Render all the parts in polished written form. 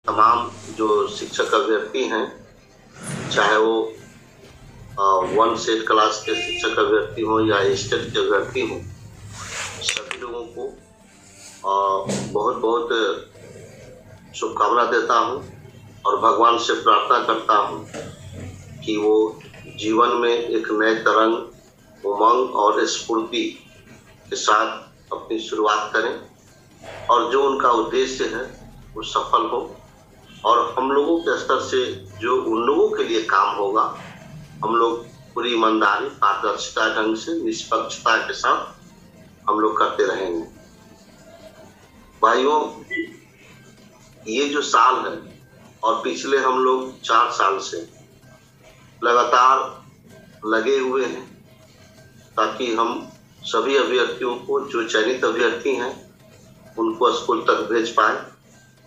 तमाम जो शिक्षक अभ्यर्थी हैं, चाहे वो 1 सेट क्लास के शिक्षक अभ्यर्थी हों या स्टेट के अभ्यर्थी हों, सभी लोगों को बहुत बहुत शुभकामना देता हूं और भगवान से प्रार्थना करता हूं कि वो जीवन में एक नए तरंग, उमंग और स्फूर्ति के साथ अपनी शुरुआत करें और जो उनका उद्देश्य है वो सफल हो। और हम लोगों के स्तर से जो उन लोगों के लिए काम होगा, हम लोग पूरी ईमानदारी, पारदर्शिता ढंग से, निष्पक्षता के साथ हम लोग करते रहेंगे। भाइयों, ये जो साल है और पिछले हम लोग 4 साल से लगातार लगे हुए हैं ताकि हम सभी अभ्यर्थियों को, जो चयनित अभ्यर्थी हैं, उनको स्कूल तक भेज पाए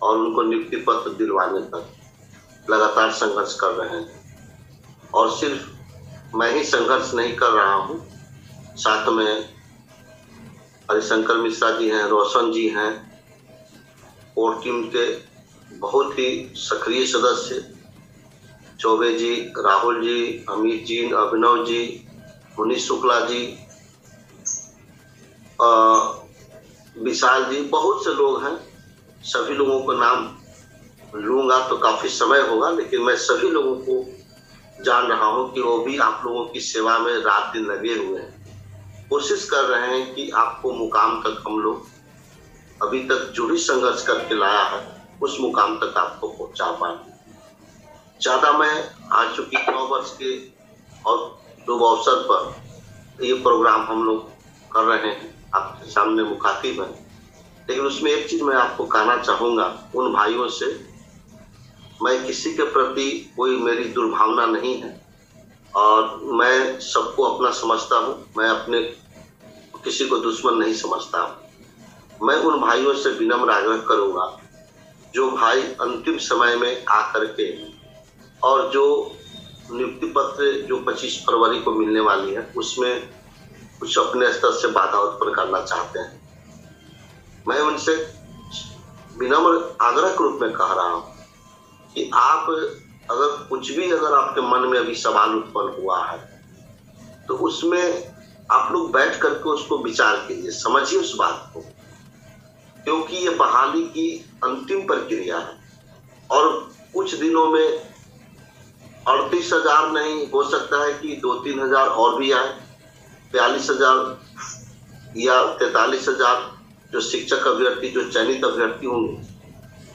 और उनको नियुक्ति पत्र दिलवाने तक लगातार संघर्ष कर रहे हैं। और सिर्फ मैं ही संघर्ष नहीं कर रहा हूं, साथ में हरिशंकर मिश्रा जी हैं, रोशन जी हैं और टीम के बहुत ही सक्रिय सदस्य, चौबे जी, राहुल जी, अमित जी, अभिनव जी, मुनीष शुक्ला जी, विशाल जी, बहुत से लोग हैं। सभी लोगों को नाम लूंगा तो काफी समय होगा, लेकिन मैं सभी लोगों को जान रहा हूं कि वो भी आप लोगों की सेवा में रात दिन लगे हुए हैं, कोशिश कर रहे हैं कि आपको मुकाम तक हम लोग अभी तक जो भी संघर्ष करके लाया है उस मुकाम तक आपको पहुंचा पाए। ज्यादा मैं आज चूंकि 9 वर्ष के और शुभ अवसर पर ये प्रोग्राम हम लोग कर रहे हैं, आपके सामने मुखातिब हैं, लेकिन उसमें एक चीज मैं आपको कहना चाहूंगा उन भाइयों से, मैं किसी के प्रति कोई मेरी दुर्भावना नहीं है और मैं सबको अपना समझता हूं, मैं अपने किसी को दुश्मन नहीं समझता हूं। मैं उन भाइयों से विनम्र आग्रह करूंगा जो भाई अंतिम समय में आकर के और जो नियुक्ति पत्र जो 25 फरवरी को मिलने वाली है उसमें कुछ अपने स्तर से बाधा उत्पन्न करना चाहते हैं, मैं उनसे विनम्र आग्रह के रूप में कह रहा हूं कि आप अगर कुछ भी अगर आपके मन में अभी सवाल उत्पन्न हुआ है तो उसमें आप लोग बैठ करके उसको विचार कीजिए, समझिए उस बात को, क्योंकि ये बहाली की अंतिम प्रक्रिया है और कुछ दिनों में 38,000 नहीं, हो सकता है कि 2-3 हजार और भी आए, 42,000 या 43,000 जो शिक्षक अभ्यर्थी, जो चयनित अभ्यर्थी होंगे,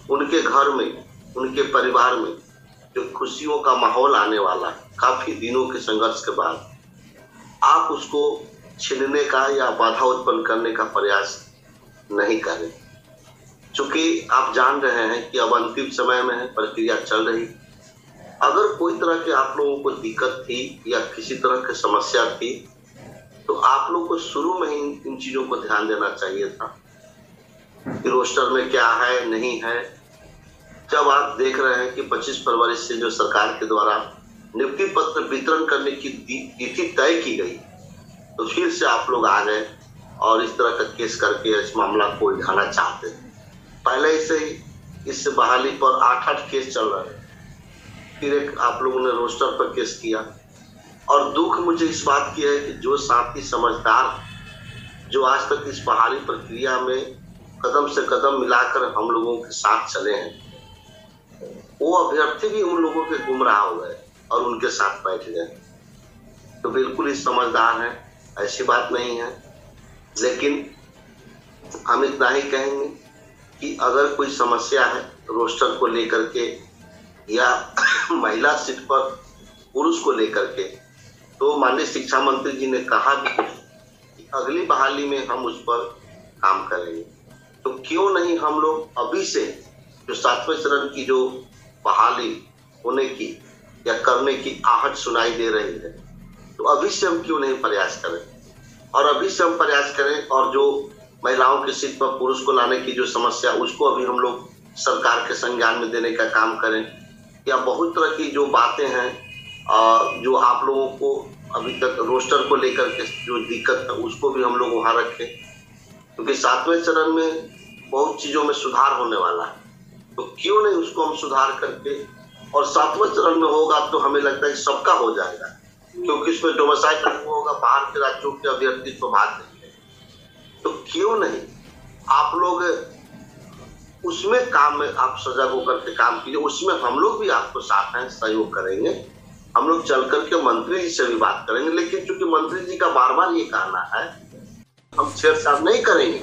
उनके घर में, उनके परिवार में जो खुशियों का माहौल आने वाला है काफी दिनों के संघर्ष के बाद, आप उसको छीनने का या बाधा उत्पन्न करने का प्रयास नहीं करें। चूंकि आप जान रहे हैं कि अब अंतिम समय में है, प्रक्रिया चल रही। अगर कोई तरह के आप लोगों को दिक्कत थी या किसी तरह की समस्या थी तो आप लोग को शुरू में ही इन चीजों को ध्यान देना चाहिए था कि रोस्टर में क्या है, नहीं है। जब आप देख रहे हैं कि 25 फरवरी से जो सरकार के द्वारा नियुक्ति पत्र वितरण करने की तिथि तय की गई तो फिर से आप लोग आ गए और इस तरह का केस करके इस मामला को उलझाना चाहते हैं। पहले से ही इस बहाली पर 8 केस चल रहे हैं, फिर एक आप लोगों ने रोस्टर पर केस किया। और दुख मुझे इस बात की है कि जो साथी समझदार, जो आज तक इस बहाली प्रक्रिया में कदम से कदम मिलाकर हम लोगों के साथ चले हैं, वो अभ्यर्थी भी उन लोगों के गुमराह हो गए और उनके साथ बैठ गए। तो बिल्कुल ही समझदार हैं, ऐसी बात नहीं है। लेकिन हम इतना ही कहेंगे कि अगर कोई समस्या है रोस्टर को लेकर के या महिला सीट पर पुरुष को लेकर के, तो माननीय शिक्षा मंत्री जी ने कहा भी कि अगली बहाली में हम उस पर काम करेंगे। तो क्यों नहीं हम लोग अभी से जो 7वें चरण की जो बहाली होने की या करने की आहट सुनाई दे रही है, तो अभी से हम क्यों नहीं प्रयास करें और अभी से हम प्रयास करें। और जो महिलाओं की सीट पर पुरुष को लाने की जो समस्या, उसको अभी हम लोग सरकार के संज्ञान में देने का काम करें। या बहुत तरह की जो बातें हैं जो आप लोगों को अभी तक रोस्टर को लेकर के जो दिक्कत है उसको भी हम लोग वहां रखें, क्योंकि 7वें चरण में बहुत चीजों में सुधार होने वाला है। तो क्यों नहीं उसको हम सुधार करके, और 7वें चरण में होगा तो हमें लगता है कि सबका हो जाएगा, क्योंकि इसमें डोमिसाइल होगा, बाहर के राज्यों के अभ्यर्थी तो भाग नहीं है। तो क्यों नहीं आप लोग उसमें काम में आप सजग होकर के काम कीजिए। उसमें हम लोग भी आपको साथ हैं, सहयोग करेंगे। हम लोग चल करके मंत्री जी से भी बात करेंगे, लेकिन चूंकि मंत्री जी का बार बार ये कहना है, हम छेड़छाड़ नहीं करेंगे।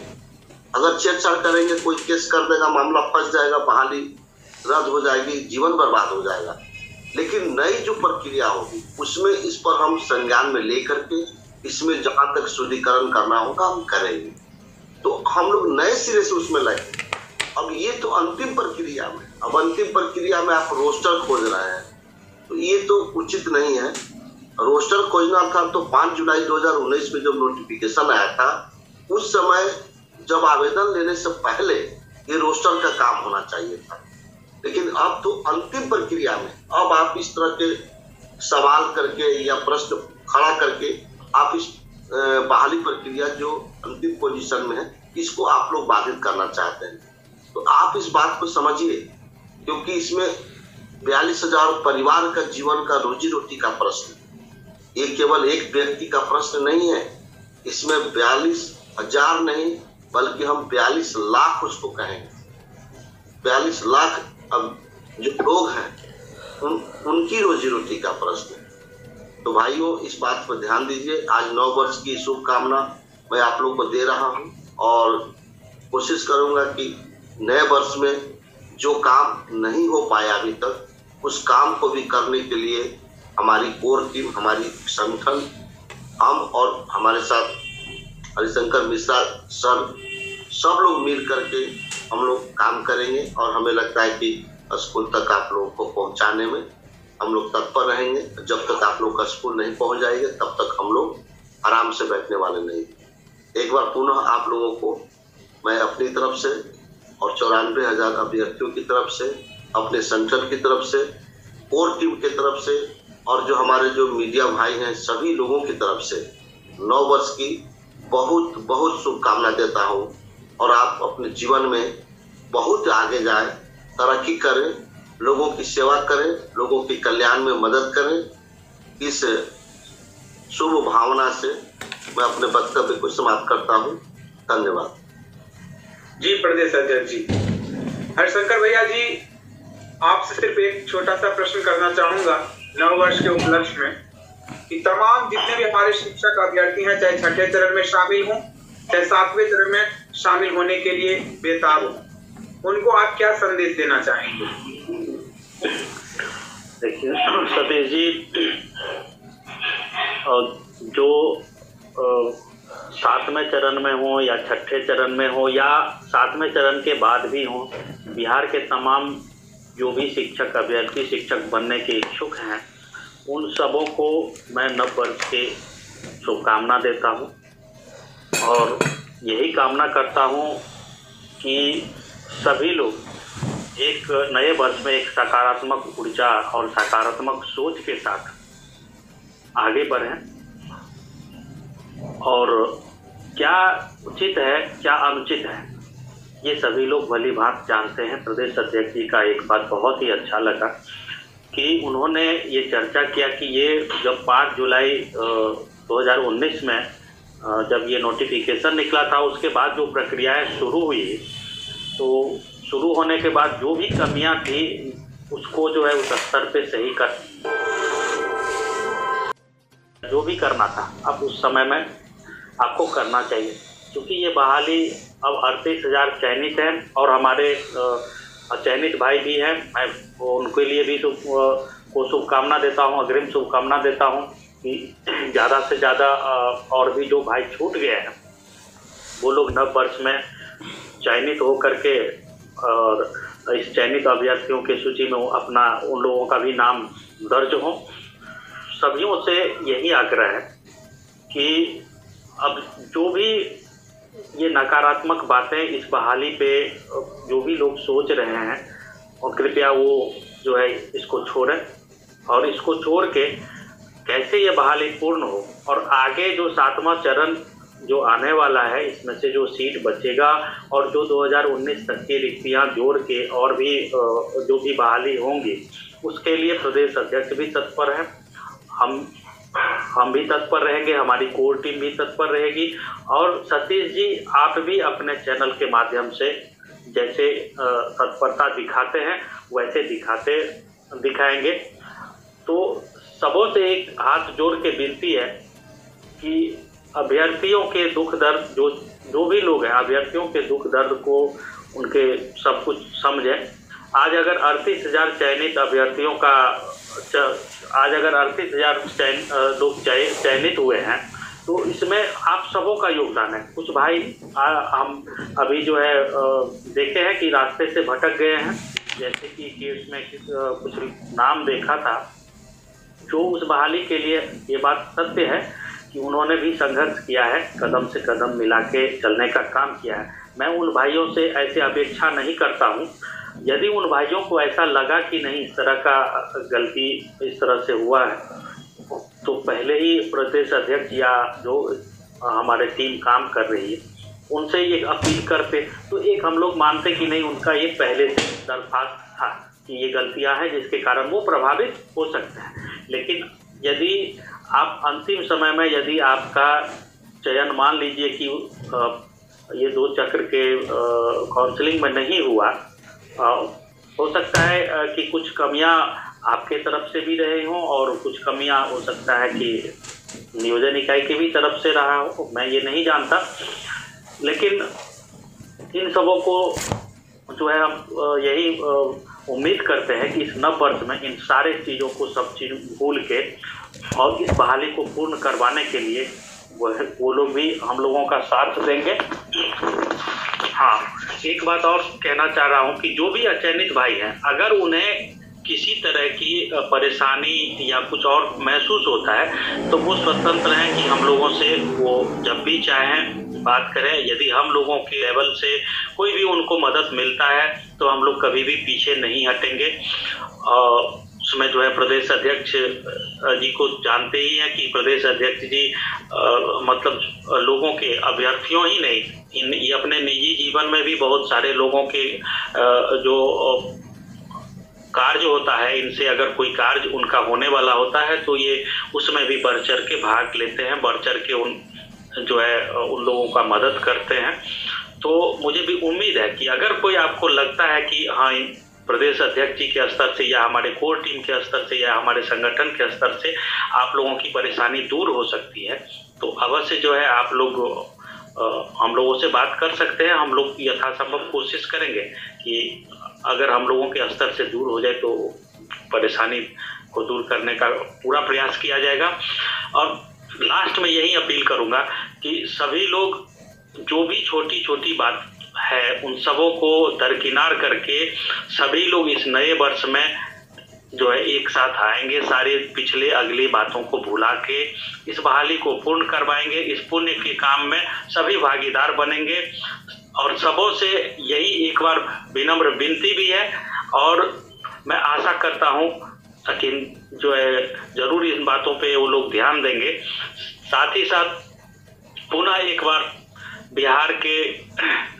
अगर छेड़छाड़ करेंगे कोई केस कर देगा, मामला फंस जाएगा, बहाली रद्द हो जाएगी, जीवन बर्बाद हो जाएगा। लेकिन नई जो प्रक्रिया होगी उसमें इस पर हम संज्ञान में लेकर के इसमें जहां तक शुद्धिकरण करना होगा हम करेंगे। तो हम लोग नए सिरे से उसमें लगे। अब ये तो अंतिम प्रक्रिया में, अब अंतिम प्रक्रिया में आप रोस्टर खोज रहे हैं, तो ये तो उचित नहीं है। रोस्टर खोजना था तो 5 जुलाई 2019 में जब नोटिफिकेशन आया था, उस समय जब आवेदन लेने से पहले ये रोस्टर का काम होना चाहिए था। लेकिन अब तो अंतिम प्रक्रिया में, अब आप इस तरह के सवाल करके या प्रश्न खड़ा करके आप इस बहाली प्रक्रिया जो अंतिम पोजीशन में है, इसको आप लोग बाधित करना चाहते हैं। तो आप इस बात को समझिए, क्योंकि इसमें 42,000 परिवार का जीवन का रोजी रोटी का प्रश्न, ये केवल एक व्यक्ति का प्रश्न नहीं है। इसमें 42,000 नहीं बल्कि हम 42 लाख उसको कहेंगे। 42 लाख अब जो लोग हैं उनकी रोजी रोटी का प्रश्न है। तो भाइयों, इस बात पर ध्यान दीजिए। आज 9 वर्ष की शुभकामना मैं आप लोगों को दे रहा हूं, और कोशिश करूंगा कि नए वर्ष में जो काम नहीं हो पाया अभी तक, उस काम को भी करने के लिए हमारी कोर टीम, हमारी संगठन, हम और हमारे साथ हरिशंकर मिश्रा सर, सब लोग मिल करके हम लोग काम करेंगे। और हमें लगता है कि स्कूल तक आप लोगों को पहुंचाने में हम लोग तत्पर रहेंगे। जब तक आप लोग का स्कूल नहीं पहुंच जाएंगे तब तक हम लोग आराम से बैठने वाले नहीं। एक बार पुनः आप लोगों को मैं अपनी तरफ से और 94,000 अभ्यर्थियों की तरफ से, अपने संगठन की तरफ से, कोर टीम की तरफ से, और जो हमारे जो मीडिया भाई हैं सभी लोगों की तरफ से 9 वर्ष की बहुत बहुत शुभकामना देता हूं। और आप अपने जीवन में बहुत आगे जाएं, तरक्की करें, लोगों की सेवा करें, लोगों के कल्याण में मदद करें। इस शुभ भावना से मैं अपने वक्तव्य को समाप्त करता हूं। धन्यवाद जी। प्रदेश अध्यक्ष जी हरिशंकर भैया जी, आपसे सिर्फ एक छोटा सा प्रश्न करना चाहूंगा 9 वर्ष के उपलक्ष्य में, कि तमाम जितने भी हमारे शिक्षक अभ्यर्थी हैं, चाहे 6ठे चरण में शामिल हों चाहे 7वें चरण में शामिल होने के लिए बेताब हो, उनको आप क्या संदेश देना चाहेंगे? देखिए सतीश जी, जो 7वें चरण में हो या 6ठे चरण में हो या 7वें चरण के बाद भी हो, बिहार के तमाम जो भी शिक्षक अभ्यर्थी शिक्षक बनने के इच्छुक हैं, उन सबों को मैं नव वर्ष के शुभकामना देता हूं। और यही कामना करता हूं कि सभी लोग एक नए वर्ष में एक सकारात्मक ऊर्जा और सकारात्मक सोच के साथ आगे बढ़ें। और क्या उचित है क्या अनुचित है ये सभी लोग भली भांति जानते हैं। प्रदेश अध्यक्ष जी का एक बात बहुत ही अच्छा लगा कि उन्होंने ये चर्चा किया कि ये जब 5 जुलाई 2019 में जब ये नोटिफिकेशन निकला था, उसके बाद जो प्रक्रियाएं शुरू हुई, तो शुरू होने के बाद जो भी कमियां थी उसको जो है उस स्तर पे सही कर, जो भी करना था अब उस समय में आपको करना चाहिए। क्योंकि ये बहाली अब 38,000 चयनित हैं और हमारे चयनित भाई भी हैं, मैं उनके लिए भी को शुभकामना देता हूं, अग्रिम शुभकामना देता हूं कि ज़्यादा से ज़्यादा और भी जो भाई छूट गए हैं वो लोग नव वर्ष में चयनित हो करके और इस चयनित अभ्यर्थियों की सूची में अपना उन लोगों का भी नाम दर्ज हो। सभियों से यही आग्रह है कि अब जो भी ये नकारात्मक बातें इस बहाली पे जो भी लोग सोच रहे हैं, और कृपया वो जो है इसको छोड़ें और इसको छोड़ के कैसे ये बहाली पूर्ण हो और आगे जो 7वां चरण जो आने वाला है इसमें से जो सीट बचेगा और जो 2019 तक की रिक्तियाँ जोड़ के और भी जो भी बहाली होंगी उसके लिए प्रदेश अध्यक्ष भी तत्पर है, हम भी तत्पर रहेंगे, हमारी कोर टीम भी तत्पर रहेगी। और सतीश जी आप भी अपने चैनल के माध्यम से जैसे तत्परता दिखाते हैं वैसे दिखाएंगे। तो सबों से एक हाथ जोड़ के विनती है कि अभ्यर्थियों के दुख दर्द जो भी लोग हैं अभ्यर्थियों के दुख दर्द को उनके सब कुछ समझें। आज अगर 38,000 चयनित अभ्यर्थियों का आज अगर 38,000 लोग चयनित हुए हैं तो इसमें आप सबों का योगदान है। कुछ भाई हम अभी जो है देखे हैं कि रास्ते से भटक गए हैं, जैसे कि केस में कुछ नाम देखा था जो उस बहाली के लिए ये बात सत्य है कि उन्होंने भी संघर्ष किया है, कदम से कदम मिला के चलने का काम किया है। मैं उन भाइयों से ऐसे अपेक्षा नहीं करता हूँ। यदि उन भाइयों को ऐसा लगा कि नहीं इस तरह का गलती इस तरह से हुआ है तो पहले ही प्रदेश अध्यक्ष या जो हमारे टीम काम कर रही है उनसे ये अपील करते तो एक हम लोग मानते कि नहीं उनका ये पहले से दरख्वास्त था कि ये गलतियां हैं जिसके कारण वो प्रभावित हो सकते हैं। लेकिन यदि आप अंतिम समय में यदि आपका चयन मान लीजिए कि ये 2 चक्र के काउंसलिंग में नहीं हुआ, हो सकता है कि कुछ कमियां आपके तरफ से भी रहे हों और कुछ कमियां हो सकता है कि नियोजन इकाई की भी तरफ से रहा हो, मैं ये नहीं जानता। लेकिन इन सबों को जो है हम यही उम्मीद करते हैं कि इस नव वर्ष में इन सारे चीज़ों को सब चीज़ भूल के और इस बहाली को पूर्ण करवाने के लिए वो लोग भी हम लोगों का साथ देंगे। हाँ, एक बात और कहना चाह रहा हूँ कि जो भी अचयनित भाई हैं अगर उन्हें किसी तरह की परेशानी या कुछ और महसूस होता है तो वो स्वतंत्र हैं कि हम लोगों से वो जब भी चाहें बात करें। यदि हम लोगों के लेवल से कोई भी उनको मदद मिलता है तो हम लोग कभी भी पीछे नहीं हटेंगे। उसमें जो है प्रदेश अध्यक्ष जी को जानते ही हैं कि प्रदेश अध्यक्ष जी मतलब लोगों के अभ्यर्थियों ही नहीं ये अपने निजी जीवन में भी बहुत सारे लोगों के जो कार्य होता है इनसे अगर कोई कार्य उनका होने वाला होता है तो ये उसमें भी बढ़ चढ़ के भाग लेते हैं, बढ़ चढ़ के उन लोगों का मदद करते हैं। तो मुझे भी उम्मीद है कि अगर कोई आपको लगता है कि हाँ प्रदेश अध्यक्ष जी के स्तर से या हमारे कोर टीम के स्तर से या हमारे संगठन के स्तर से आप लोगों की परेशानी दूर हो सकती है तो अवश्य जो है आप लोग हम लोगों से बात कर सकते हैं। हम लोग यथासंभव कोशिश करेंगे कि अगर हम लोगों के स्तर से दूर हो जाए तो परेशानी को दूर करने का पूरा प्रयास किया जाएगा। और लास्ट में यही अपील करूंगा कि सभी लोग जो भी छोटी छोटी बात है उन सबों को दरकिनार करके सभी लोग इस नए वर्ष में जो है एक साथ आएंगे, सारे पिछले अगली बातों को भुला के इस बहाली को पूर्ण करवाएंगे। इस पुण्य के काम में सभी भागीदार बनेंगे और सबों से यही एक बार विनम्र विनती भी है और मैं आशा करता हूँ कि जो है जरूर इन बातों पे वो लोग ध्यान देंगे। साथ ही साथ पुनः एक बार बिहार के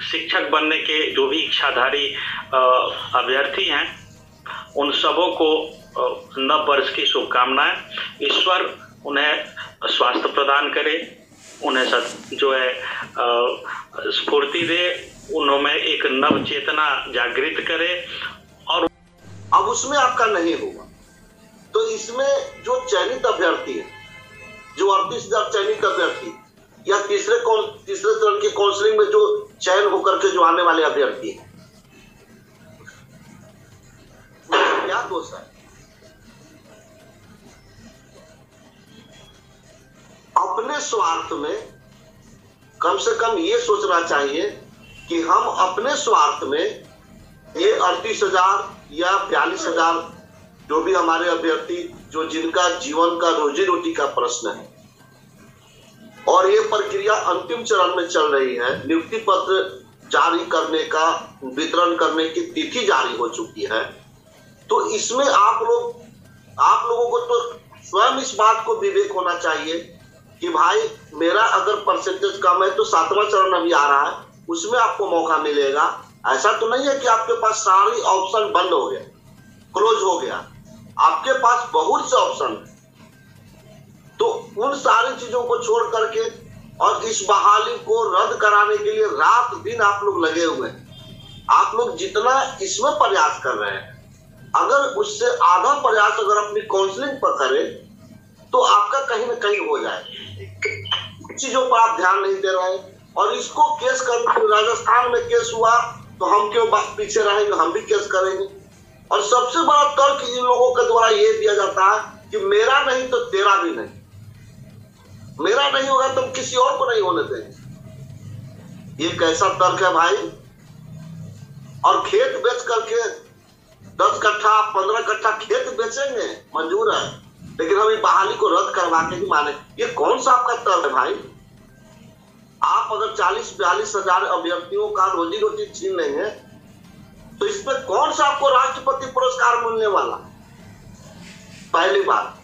शिक्षक बनने के जो भी इच्छाधारी अभ्यर्थी हैं उन सबों को नव वर्ष की शुभकामनाएं। ईश्वर उन्हें स्वास्थ्य प्रदान करे, उन्हें जो है स्फूर्ति दे, उनमें एक नव चेतना जागृत करे। और अब उसमें आपका नहीं होगा तो इसमें जो चयनित अभ्यर्थी है, जो 38,000 चयनित अभ्यर्थी या तीसरे चरण की काउंसलिंग में जो चयन होकर के जो आने वाले अभ्यर्थी हैं, क्या दोष है? अपने स्वार्थ में कम से कम ये सोचना चाहिए कि हम अपने स्वार्थ में ये 38,000 या 42,000 जो भी हमारे अभ्यर्थी जो जिनका जीवन का रोजी रोटी का प्रश्न है और ये प्रक्रिया अंतिम चरण में चल रही है, नियुक्ति पत्र जारी करने का वितरण करने की तिथि जारी हो चुकी है, तो इसमें आप लोगों को तो स्वयं इस बात को विवेक होना चाहिए कि भाई मेरा अगर परसेंटेज कम है तो 7वां चरण अभी आ रहा है, उसमें आपको मौका मिलेगा। ऐसा तो नहीं है कि आपके पास सारी ऑप्शन बंद हो गया, क्लोज हो गया। आपके पास बहुत से ऑप्शन है। तो उन सारी चीजों को छोड़ करके और इस बहाली को रद्द कराने के लिए रात दिन आप लोग लगे हुए हैं। आप लोग जितना इसमें प्रयास कर रहे हैं, अगर उससे आधा प्रयास अगर अपनी काउंसलिंग पर करें तो आपका कहीं ना कहीं हो जाए। चीजों पर आप ध्यान नहीं दे रहे हैं और इसको केस कर, राजस्थान में केस हुआ तो हम क्यों पीछे रहेंगे, हम भी केस करेंगे। और सबसे बड़ा तर्क इन लोगों के द्वारा ये दिया जाता है कि मेरा नहीं तो तेरा भी नहीं, मेरा नहीं होगा तो किसी और को नहीं होने देंगे। ये कैसा तर्क है भाई। और खेत बेच करके 10 कट्ठा 15 कट्ठा खेत बेचेंगे, मंजूर है, लेकिन हम बहाली को रद्द करवा के ही माने। ये कौन सा आपका तर्क है भाई। आप अगर 40-42 हजार अभ्यर्थियों का रोजी रोटी छीन लेंगे तो इसमें कौन सा आपको राष्ट्रपति पुरस्कार मिलने वाला। पहली बात।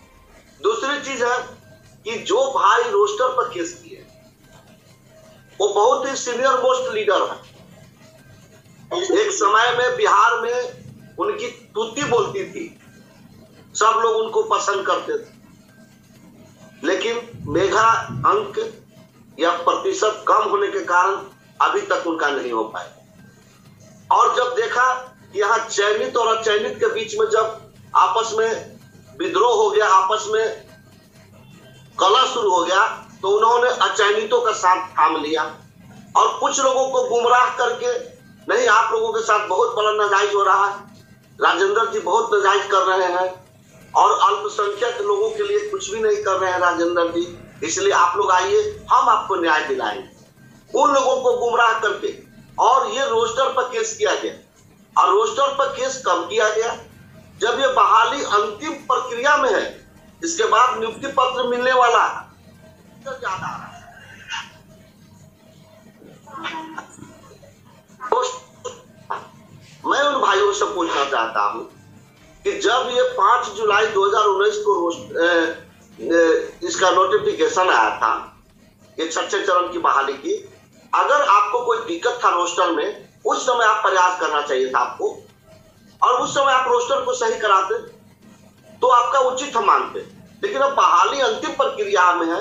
दूसरी चीज है कि जो भाई रोस्टर पर केस किए वो बहुत ही सीनियर मोस्ट लीडर है। एक समय में बिहार में उनकी तूती बोलती थी, सब लोग उनको पसंद करते थे, लेकिन मेधा अंक या प्रतिशत कम होने के कारण अभी तक उनका नहीं हो पाया। और जब देखा कि यहाँ चयनित और अचयनित के बीच में जब आपस में विद्रोह हो गया, आपस में कलह शुरू हो गया, तो उन्होंने अचयनितों का साथ थाम लिया और कुछ लोगों को गुमराह करके, नहीं आप लोगों के साथ बहुत बड़ा नाजायज हो रहा है, राजेंद्र जी बहुत नाजायज कर रहे हैं और अल्पसंख्यक लोगों के लिए कुछ भी नहीं कर रहे हैं राजेंद्र जी, इसलिए आप लोग आइए हम आपको न्याय दिलाएंगे। उन लोगों को गुमराह करके और ये रोस्टर पर केस किया गया। और रोस्टर पर केस कब किया गया, जब ये बहाली अंतिम प्रक्रिया में है, इसके बाद नियुक्ति पत्र मिलने वाला है। तो ज्यादा आ रहा है। मैं उन भाइयों से पूछना चाहता हूं कि जब ये 5 जुलाई 2019 को इसका नोटिफिकेशन आया था, ये 6 चरण की बहाली की, अगर आपको कोई दिक्कत था रोस्टर में, उस समय आप प्रयास करना चाहिए था आपको, और उस समय आप रोस्टर को सही कराते तो आपका उचित हम मानते। लेकिन अब बहाली अंतिम प्रक्रिया में है,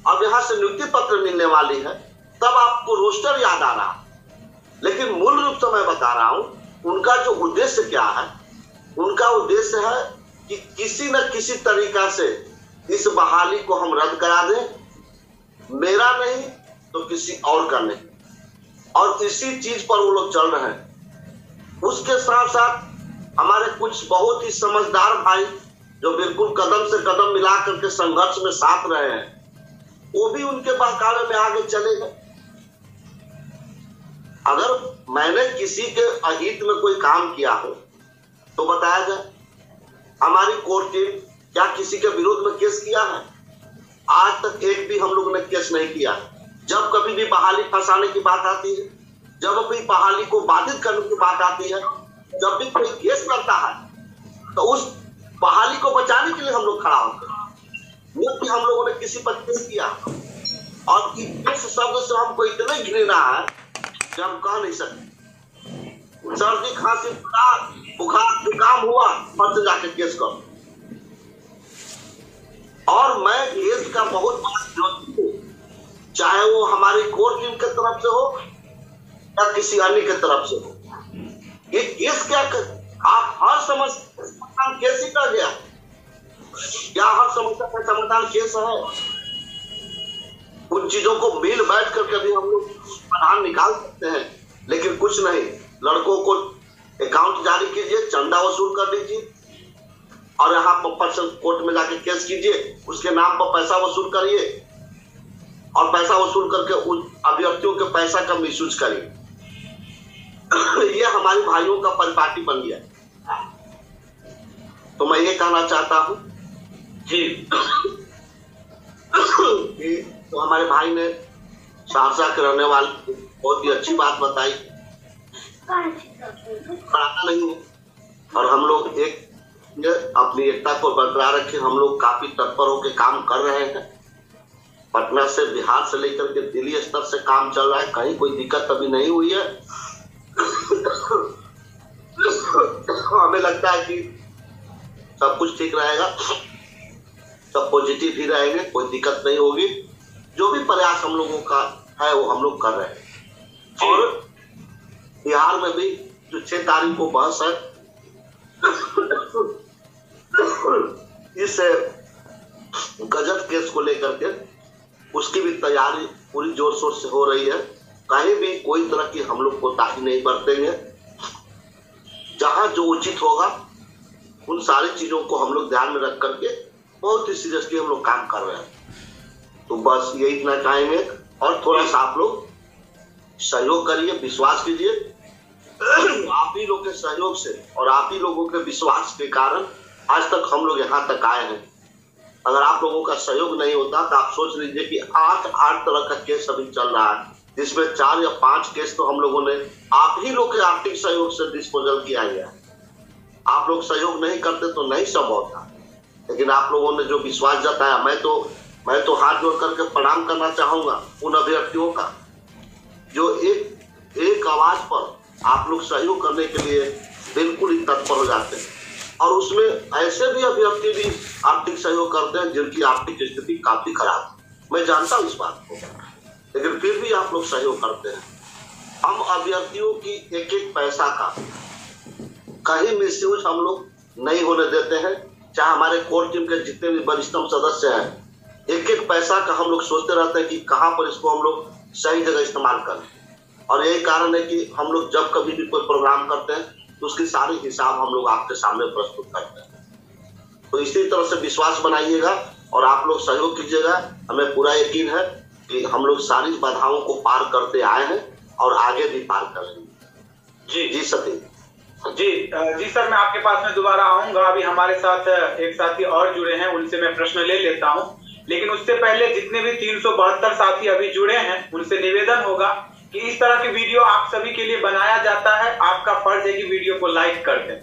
अब यहाँ से नियुक्ति पत्र मिलने वाली है, तब आपको रोस्टर याद आ रहा। लेकिन मूल रूप से मैं बता रहा हूं उनका जो उद्देश्य क्या है। उनका उद्देश्य है कि किसी न किसी तरीका से इस बहाली को हम रद्द करा दें, मेरा नहीं तो किसी और का नहीं, और इसी चीज पर वो लोग चल रहे हैं। उसके साथ साथ हमारे कुछ बहुत ही समझदार भाई जो बिल्कुल कदम से कदम मिला करके संघर्ष में साथ रहे हैं, वो भी उनके बहकावे में आगे चले गए। अगर मैंने किसी के अहित में कोई काम किया हो तो बताया जाए। हमारी कोर्ट टीम क्या किसी के विरोध में केस किया है? आज तक एक भी हम लोग ने केस नहीं किया। जब कभी भी बहाली फंसाने की बात आती है, जब भी बहाली को बाधित करने की बात आती है, जब भी कोई केस करता है, तो उस बहाली को बचाने के लिए हम लोग खड़ा होते हैं। वो भी हम लोगों ने किसी पर केस किया, और इस शब्द से हमको इतना घृणा है कि हम कह नहीं सकते। सर्दी खांसी बुखार जुकाम हुआ फट जाके केस करो। और मैं केस का बहुत बड़ा विरोधी हूं, चाहे वो हमारी कोर्ट टीम की तरफ से हो या किसी अन्य की तरफ से हो। ये केस क्या आप हर समस्या केस ही कर गया, क्या हर समस्या का समाधान केस है? कुछ चीजों को मिल बैठ करके भी हम लोग समाधान निकाल सकते हैं, लेकिन कुछ नहीं। लड़कों को अकाउंट जारी कीजिए, चंदा वसूल कर दीजिए, और यहाँ पर कोर्ट में जाके केस कीजिए, उसके नाम पर पैसा वसूल करिए, और पैसा वसूल करके उन अभ्यर्थियों के पैसा का मिसयूज करिए। ये हमारे भाइयों का परिपाटी बन गया। तो मैं ये कहना चाहता हूं जी तो हमारे भाई ने सहरसा के रहने वाले बहुत ही अच्छी बात बताई। पढ़ाना नहीं है, और हम लोग एक अपनी एकता को बरकरार रखे। हम लोग काफी तत्पर होकर काम कर रहे हैं, पटना से, बिहार से लेकर के दिल्ली स्तर से काम चल रहा है, कहीं कोई दिक्कत अभी नहीं हुई है। हमें लगता है कि सब कुछ ठीक रहेगा, सब पॉजिटिव ही रहेंगे, कोई दिक्कत नहीं होगी। जो भी प्रयास हम लोगों का है वो हम लोग कर रहे हैं। और बिहार में भी जो 6 तारीख को बहस है, इस गजट केस को लेकर के उसकी भी तैयारी पूरी जोर शोर से हो रही है। कहीं भी कोई तरह की हम लोग कोताही नहीं बरतेंगे। जहां जो उचित होगा उन सारी चीजों को हम लोग ध्यान में रख करके बहुत ही सीरियसली हम लोग काम कर रहे हैं। तो बस यही इतना टाइम है, और थोड़ा सा आप लोग सहयोग करिए, विश्वास कीजिए। आप ही लोग के सहयोग से और आप ही लोगों के विश्वास के कारण आज तक हम लोग यहाँ तक आए हैं। अगर आप लोगों का सहयोग नहीं होता तो आप सोच लीजिए कि 8 तरह का केस अभी चल रहा है, जिसमें 4 या 5 केस तो हम लोगों ने आप ही लोग के आर्थिक सहयोग से डिस्पोजल किया गया। आप लोग सहयोग नहीं करते तो नहीं संभव था, लेकिन आप लोगों ने जो विश्वास जताया, मैं तो हाथ जोड़ करके प्रणाम करना चाहूंगा उन अभ्यर्थियों का जो एक आवाज पर आप लोग सहयोग करने के लिए बिल्कुल ही तत्पर हो जाते हैं। और उसमें ऐसे भी अभ्यर्थी भी आर्थिक सहयोग करते हैं जिनकी आर्थिक स्थिति काफी खराब है, मैं जानता हूँ इस बात को, लेकिन फिर भी आप लोग सहयोग करते हैं। हम अभ्यर्थियों की एक पैसा का कहीं मिसयूज हम लोग नहीं होने देते हैं। चाहे हमारे कोर टीम के जितने भी वरिष्ठतम सदस्य हैं, एक पैसा का हम लोग सोचते रहते हैं कि कहाँ पर इसको हम लोग सही जगह इस्तेमाल करें। और यही कारण है कि हम लोग जब कभी भी कोई प्रोग्राम करते हैं तो उसकी सारी हिसाब हम लोग आपके सामने प्रस्तुत करते हैं। तो इसी तरह से विश्वास बनाइएगा और आप लोग सहयोग कीजिएगा। हमें पूरा यकीन है कि हम लोग सारी बाधाओं को पार करते आए हैं और आगे भी पार करेंगे। जी सतीश जी सर, मैं आपके पास में दोबारा आऊंगा। अभी हमारे साथ एक साथी और जुड़े हैं, उनसे मैं प्रश्न ले लेता हूं, लेकिन उससे पहले जितने भी 372 साथी अभी जुड़े हैं उनसे निवेदन होगा कि इस तरह की वीडियो आप सभी के लिए बनाया जाता है। आपका फर्ज है कि वीडियो को लाइक कर दें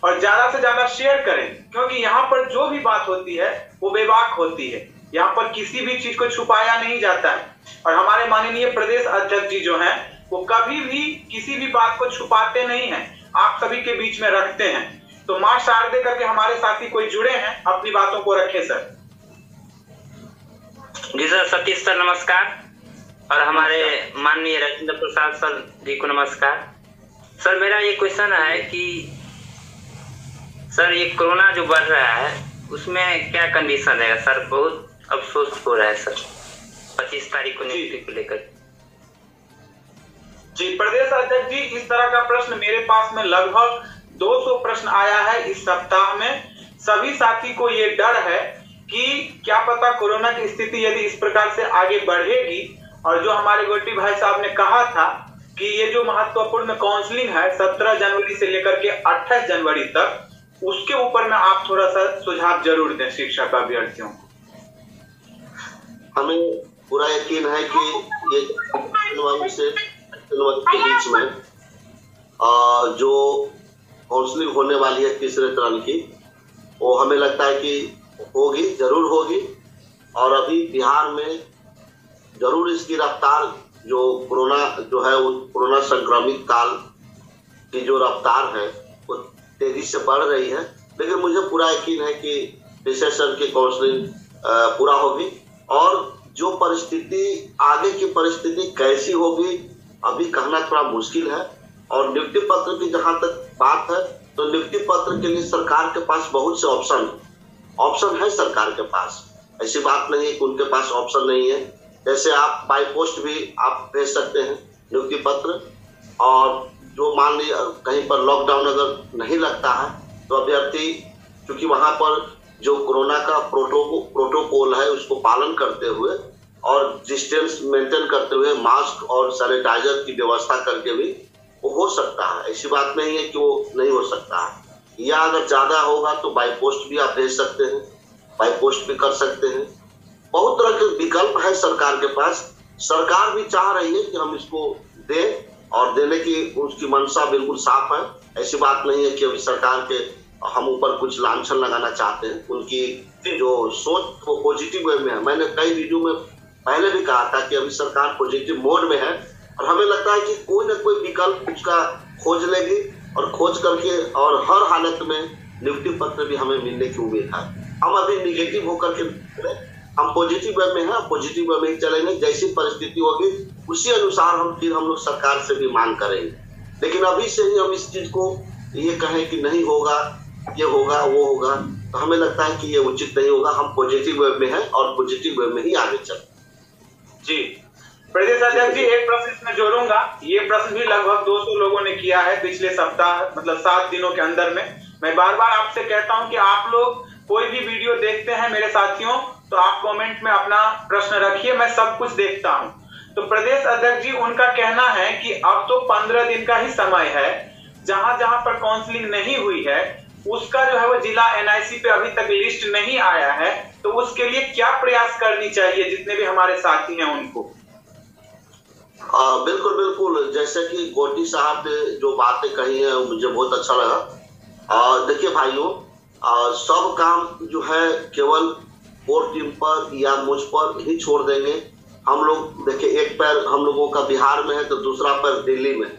और ज्यादा से ज्यादा शेयर करें, क्योंकि यहाँ पर जो भी बात होती है वो बेबाक होती है। यहाँ पर किसी भी चीज को छुपाया नहीं जाता है। और हमारे माननीय प्रदेश अध्यक्ष जी जो हैं वो कभी भी किसी भी बात को छुपाते नहीं हैं, आप सभी के बीच में रखते हैं। तो मां शारदे करके हमारे साथी कोई जुड़े हैं, अपनी बातों को रखें सर। जी सर, सतीश सर नमस्कार, और हमारे माननीय राजेंद्र प्रसाद सर जी को नमस्कार। सर मेरा ये क्वेश्चन है कि सर ये कोरोना जो बढ़ रहा है उसमें क्या कंडीशन है सर? बहुत अफसोस हो रहा है सर 25 तारीख को नियुक्ति को लेकर। जी प्रदेश अध्यक्ष जी, इस तरह का प्रश्न मेरे पास में लगभग 200 प्रश्न आया है इस सप्ताह में। सभी साथी को ये डर है कि क्या पता कोरोना की स्थिति यदि इस प्रकार से आगे बढ़ेगी, और जो हमारे गोटी भाई साहब ने कहा था कि ये जो महत्वपूर्ण काउंसलिंग है 17 जनवरी से लेकर के 28 जनवरी तक, उसके ऊपर में आप थोड़ा सा सुझाव जरूर दें शिक्षक अभ्यर्थियों को। हमें पूरा यकीन है कि ये के बीच में जो काउंसलिंग होने वाली है तीसरे चरण की, वो हमें लगता है कि होगी, जरूर होगी। और अभी बिहार में जरूर इसकी रफ्तार जो कोरोना जो है वो कोरोना संक्रमित काल की जो रफ्तार है वो तेजी से बढ़ रही है, लेकिन मुझे पूरा यकीन है कि रिसेशन की काउंसलिंग पूरा होगी। और जो परिस्थिति आगे की परिस्थिति कैसी होगी अभी कहना थोड़ा मुश्किल है। और नियुक्ति पत्र की जहां तक बात है तो नियुक्ति पत्र के लिए सरकार के पास बहुत से ऑप्शन है सरकार के पास। ऐसी बात नहीं है कि उनके पास ऑप्शन नहीं है। जैसे आप बाय पोस्ट भी आप भेज सकते हैं नियुक्ति पत्र, और जो मान लीजिए कहीं पर लॉकडाउन अगर नहीं लगता है तो अभ्यर्थी क्योंकि वहां पर जो कोरोना का प्रोटोकॉल है उसको पालन करते हुए और डिस्टेंस मेंटेन करते हुए मास्क और सैनिटाइजर की व्यवस्था करके भी वो हो सकता है। ऐसी बात नहीं है कि वो नहीं हो सकता है। या अगर ज्यादा होगा तो बाय पोस्ट भी आप भेज सकते हैं, बाय पोस्ट भी कर सकते हैं। बहुत तरह के विकल्प है सरकार के पास। सरकार भी चाह रही है कि हम इसको दें और देने की उसकी मंशा बिल्कुल साफ है। ऐसी बात नहीं है कि अभी सरकार के हम ऊपर कुछ लांछन लगाना चाहते हैं। उनकी जो सोच वो पॉजिटिव वे में है। मैंने कई वीडियो में पहले भी कहा था कि अभी सरकार पॉजिटिव मोड में है और हमें लगता है कि कोई ना कोई विकल्प उसका खोज लेगी और खोज करके और हर हालत में नियुक्ति पत्र भी हमें मिलने की उम्मीद है। हम अभी निगेटिव होकर के हम पॉजिटिव वे में हैं, पॉजिटिव वे में ही चलेंगे। जैसी परिस्थिति होगी उसी अनुसार हम लोग सरकार से भी मांग करेंगे। लेकिन अभी से ही हम इस चीज को ये कहें कि नहीं होगा, ये होगा, वो होगा, तो हमें लगता है कि ये उचित नहीं होगा। हम पॉजिटिव वे में हैं और पॉजिटिव वे में ही आगे चलें। जी प्रदेश अध्यक्ष जी, एक प्रश्न इसमें जोड़ूंगा। ये प्रश्न भी लगभग 200 लोगों ने किया है पिछले सप्ताह, मतलब 7 दिनों के अंदर में। मैं बार बार आपसे कहता हूं कि आप लोग कोई भी वीडियो देखते हैं मेरे साथियों, तो आप कमेंट में अपना प्रश्न रखिए, मैं सब कुछ देखता हूं। तो प्रदेश अध्यक्ष जी, उनका कहना है कि अब तो 15 दिन का ही समय है, जहां जहां पर काउंसलिंग नहीं हुई है उसका जो है वो जिला एनआईसी पे अभी तक लिस्ट नहीं आया है, तो उसके लिए क्या प्रयास करनी चाहिए जितने भी हमारे साथी हैं उनको? बिल्कुल बिल्कुल, जैसे कि गोटी साहब ने जो बातें कही है मुझे बहुत अच्छा लगा। देखिए भाइयों, सब काम जो है केवल कोर टीम पर या मुझ पर ही छोड़ देंगे हम लोग। देखिए, एक पैर हम लोगों का बिहार में है तो दूसरा पैर दिल्ली में।